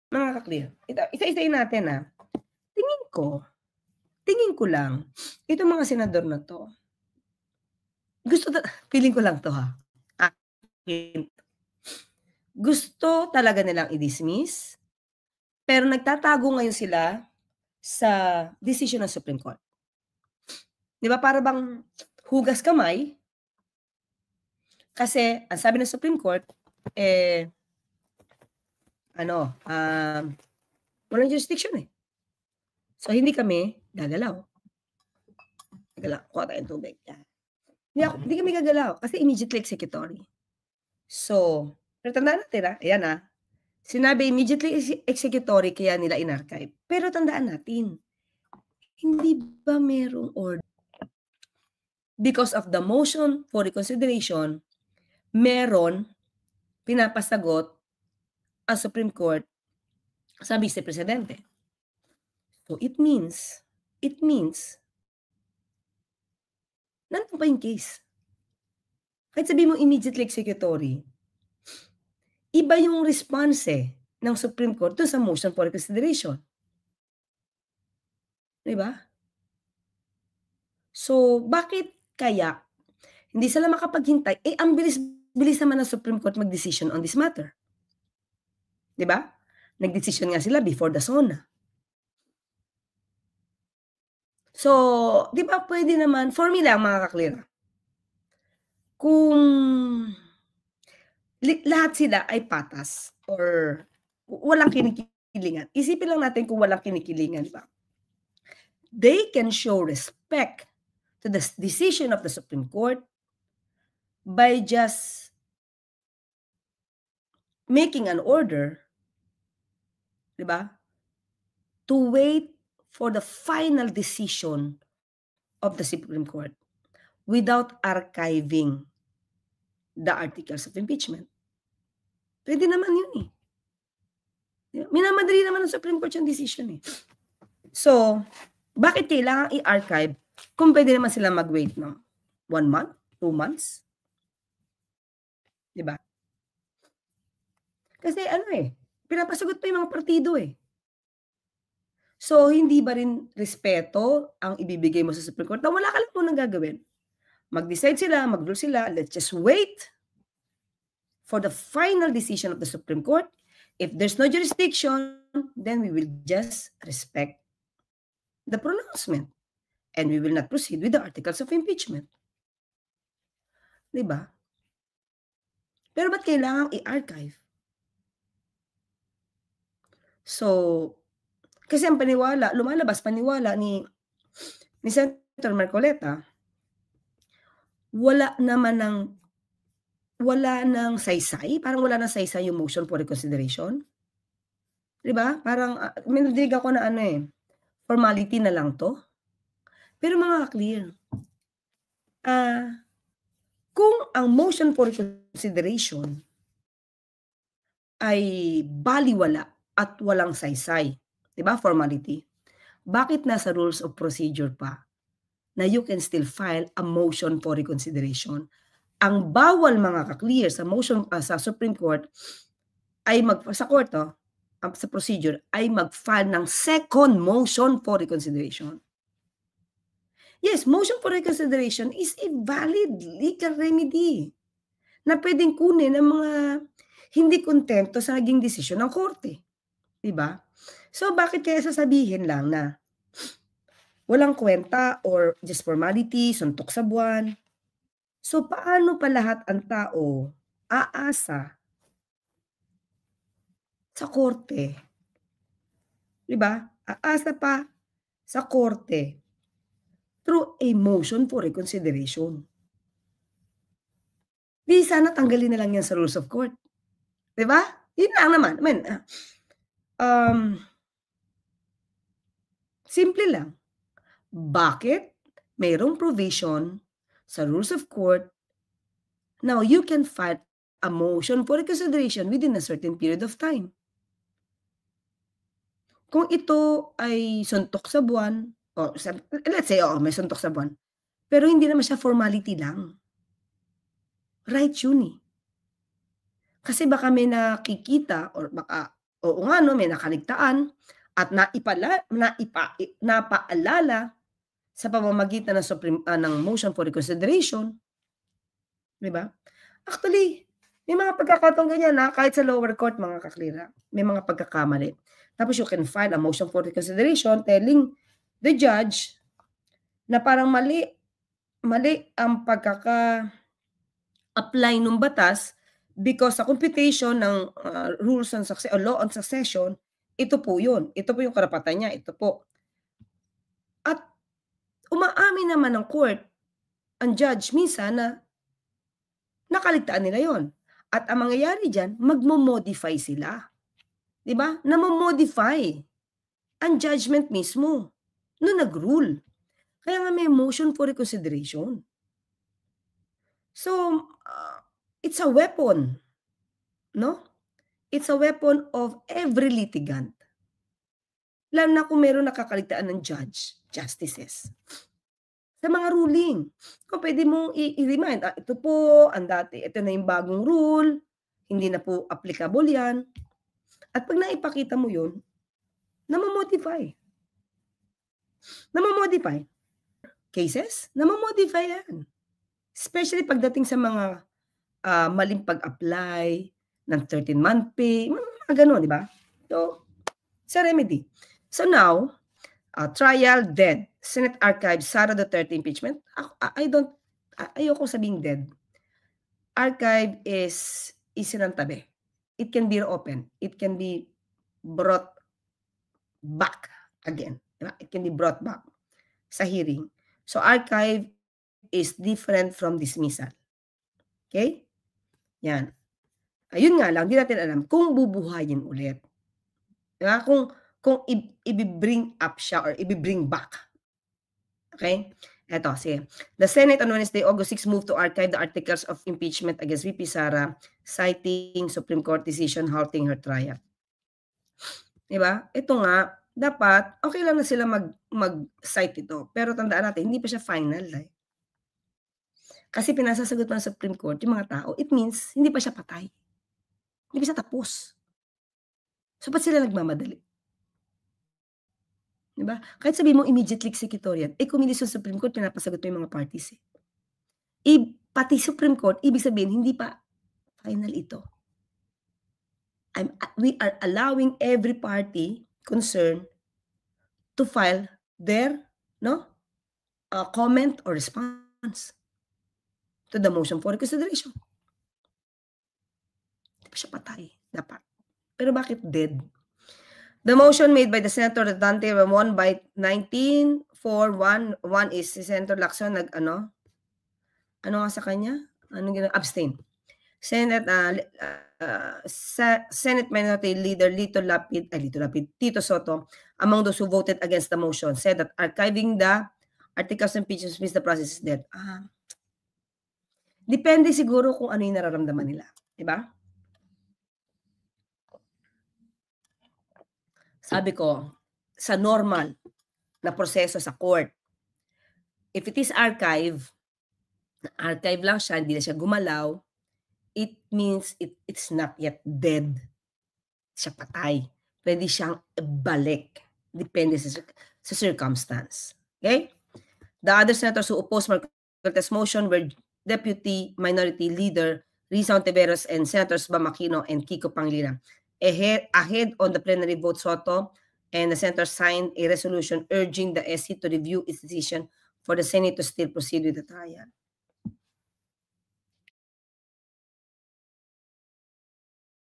Mga ka-clear, isa-isahin natin, tingin ko tingin ko lang, itong mga senador na 'to, gusto feeling ko lang 'to, akin, gusto talaga nilang i-dismiss, pero nagtatago ngayon sila sa desisyon ng Supreme Court. 'Di ba para bang hugas kamay, kasi ang sabi ng Supreme Court, eh, ano, walang jurisdiction, eh. So hindi kami gagalaw. Kuha tayong tubig, yan. Hindi kami gagalaw kasi immediately executory. So, pero tandaan natin, ayan, sinabi immediately executory kaya nila in-archive. Pero tandaan natin, hindi ba merong because of the motion for reconsideration, meron pinapasagot ang Supreme Court sa Vice Presidente. So it means nandun pa yung case. Kahit sabihin mo immediately executory, iba yung response, ng Supreme Court dun sa motion for reconsideration. 'Di ba? So, bakit kaya hindi sila makapaghintay, ang bilis-bilis naman ng Supreme Court mag-desisyon on this matter. 'Di ba? Nagdesisyon nga sila before the SONA. So, 'di ba puwede naman for me lang mga ka-clear, kung lahat sila ay patas or walang kinikilingan, isipin lang natin kung walang kinikilingan, 'di ba? They can show respect to the decision of the Supreme Court by just making an order, 'di ba, to wait for the final decision of the Supreme Court without archiving the articles of impeachment. Puwede naman 'yun, eh. Minamadali naman ng Supreme Court yung decision, eh. So, bakit kailangang i-archive kung puwede naman silang mag-wait ng 1 month, 2 months? 'Di ba? Kasi pinapasagot pa yung mga partido, eh. So, hindi ba rin respeto ang ibibigay mo sa Supreme Court na wala ka lang munang gagawin? Mag-decide sila, mag-rule sila, let's just wait for the final decision of the Supreme Court. If there's no jurisdiction, then we will just respect the pronouncement and we will not proceed with the articles of impeachment. 'Di ba? Pero ba't kailangang i-archive? So, kasi ang lumalabas paniwala ni Senator Marcoleta, wala ng saysay, parang wala ng saysay yung motion for reconsideration. 'Di ba? Parang, may nadinig ako na formality na lang 'to. Pero mga ka-clear, kung ang motion for reconsideration ay balewala at walang saysay, 'di ba, formality, bakit nasa rules of procedure pa na you can still file a motion for reconsideration? Ang bawal mga ka-clear sa motion, sa Supreme Court ay sa court, sa procedure ay mag-file ng second motion for reconsideration. Yes, motion for reconsideration is a valid legal remedy na puwedeng kunin ng mga hindi kontento sa naging desisyon ng korte, 'di ba? So, bakit kaya sasabihin lang na walang kuwenta or just formality, suntok sa buwan? So, paano pa lahat ang tao aasa sa korte, 'di ba? Aasa pa sa korte through a motion for reconsideration. 'Di sana tanggalin na lang 'yan sa rules of court, 'di ba? 'Yun lang naman, simple lang. Bakit mayroong provision sa rules of court, now you can file a motion for reconsideration within a certain period of time. Kung ito ay suntok sa buwan o let's say, may suntok sa buwan, pero hindi naman siya formality lang. Right yun, eh. Kasi baka may nakikita or baka Oo nga 'no, may nakaligtaan at napaalala sa pamamagitan ng motion for reconsideration, 'di ba? Actually, may mga pagkakataong ganyan na kahit sa lower court mga kaklira, may mga pagkakamali. Tapos you can file a motion for reconsideration telling the judge na parang mali mali ang pagkaka-apply nung batas because sa computation ng, rules on o law on succession, ito po yun. Ito po yung karapatan niya, ito po. At umaamin naman ng court, ang judge minsan na nakaligtaan nila yon. At ang mangyayari diyan, magmo-modify sila. 'Di ba? Namo-modify ang judgment mismo nung nag-rule. Kaya nga may motion for reconsideration. So, it's a weapon, no? It's a weapon of every litigant. Lalo na kung meron nakakaligtaan ng justices. Sa mga ruling. Kung puwede mong i-remind, ito po ang dati, ito na yung bagong rule, hindi na po applicable 'yan. At 'pag naipakita mo 'yun, namo-modify. Namo-modify. Cases, namo-modify 'yan. Especially pagdating sa mga, maling pag-apply ng 13-month pay, mga gano'n, 'di ba? So, sa remedy. So now, trial dead. Senate Archives, Sara Duterte impeachment. Ayokong sabihing dead. Archive is isinantabi. It can be reopened. It can be brought back again. Diba? It can be brought back sa hearing. So archive is different from dismissal. Okay? Yan. Ayun nga lang, di natin alam kung bubuhayin ulit. Diba? Kung i-bring up siya or i-bring back. Okay? Eto, sige. The Senate on Wednesday, August 6, moved to archive the articles of impeachment against VP Sara, citing Supreme Court decision halting her trial. Diba? Ito nga, dapat, okay lang na sila mag-cite ito. Pero tandaan natin, hindi pa siya final. Kasi pinasasagot pa ng Supreme Court yung mga tao, it means, hindi pa siya patay. Hindi pa siya tapos. So, ba't sila nagmamadali? Diba? Kahit sabihin mo immediately executorial, kung hindi sa Supreme Court, pinapasagot mo yung mga parties. Pati Supreme Court, ibig sabihin, hindi pa final ito. We are allowing every party concerned to file their comment or response to the motion for reconsideration. Hindi pa siya patay, dapat. Pero bakit dead? The motion made by the Senator Dante won by 19-4-1. One is si Senator Lacson ano nga sa kanya? Abstain. Senate Minority Leader Tito Soto, among those who voted against the motion, said that archiving the articles of impeachment means the process is dead. Depende siguro kung ano yung nararamdaman nila. Diba? Sabi ko, sa normal na proseso sa court, if it is archive lang siya, hindi na siya gumalaw, it means it's not yet dead. Siya patay. Pwede siyang balik. Depende sa circumstance. Okay? The other senators who opposed Marcoleta's motion were Deputy Minority Leader Risa Ontiveros and Senators Bamakino and Kiko Pangilinan. Ahead on the plenary vote, Soto and the Senator signed a resolution urging the SC to review its decision for the Senate to still proceed with the trial.